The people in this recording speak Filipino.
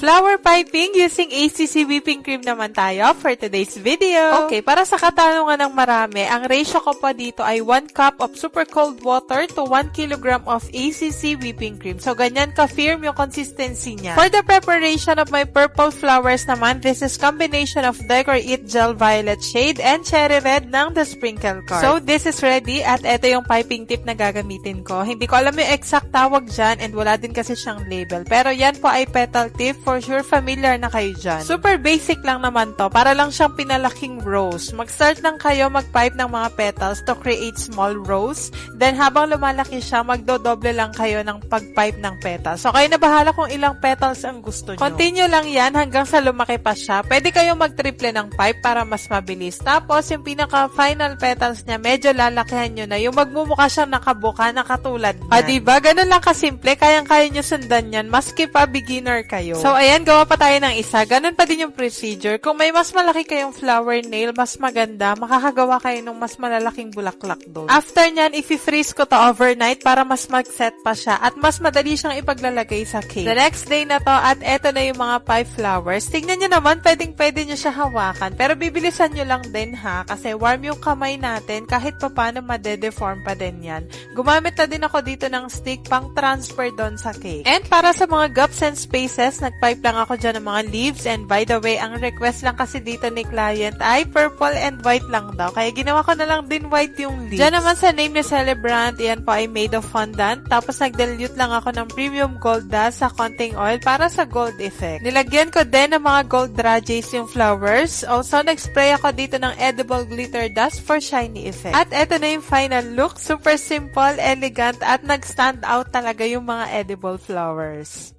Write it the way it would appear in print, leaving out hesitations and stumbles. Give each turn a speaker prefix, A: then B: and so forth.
A: Flower piping using ACC whipping cream naman tayo for today's video. Okay, para sa katanungan ng marami, ang ratio ko pa dito ay 1 cup of super cold water to 1 kilogram of ACC whipping cream. So, ganyan ka-firm yung consistency niya. For the preparation of my purple flowers naman, this is combination of Decor It Gel Violet shade and Cherry Red ng The Sprinkle Card. So, this is ready at ito yung piping tip na gagamitin ko. Hindi ko alam yung exact tawag dyan and wala din kasi siyang label. Pero yan po ay petal tip. For sure, familiar na kayo dyan. Super basic lang naman to. Para lang siyang pinalaking rose. Mag-start lang kayo mag-pipe ng mga petals to create small rose. Then, habang lumalaki siya, magdodoble lang kayo ng pag-pipe ng petals. So, kayo na bahala kung ilang petals ang gusto nyo. Continue lang yan hanggang sa lumaki pa siya. Pwede kayong mag-triple ng pipe para mas mabilis. Tapos, yung pinaka-final petals niya, medyo lalakihan nyo na. Yung magmumukha siyang nakabuka na katulad niyan. Diba? Ganun lang kasimple. Kayang-kaya nyo sundan yan. Maski pa beginner kayo. So, ayan, gawa pa tayo ng isa. Ganun pa din yung procedure. Kung may mas malaki kayong flower nail, mas maganda, makakagawa kayo ng mas malalaking bulaklak doon. After nyan, i-freeze ko to overnight para mas mag-set pa siya at mas madali siyang ipaglalagay sa cake. The next day na to at eto na yung mga 5 flowers. Tignan nyo naman, pwedeng-pwede nyo siya hawakan. Pero bibilisan nyo lang din ha, kasi warm yung kamay natin kahit pa paano made-deform pa din yan. Gumamit na din ako dito ng stick pang transfer doon sa cake. And para sa mga gaps and spaces, nag-pipe lang ako dyan ng mga leaves. And by the way, ang request lang kasi dito ni client ay purple and white lang daw. Kaya ginawa ko na lang din white yung leaves. Dyan naman sa name ni Celebrant, yan po ay made of fondant. Tapos nag-dilute lang ako ng premium gold dust sa konting oil para sa gold effect. Nilagyan ko din ng mga gold dragees yung flowers. Also, nag-spray ako dito ng edible glitter dust for shiny effect. At eto na yung final look. Super simple, elegant, at nag-stand out talaga yung mga edible flowers.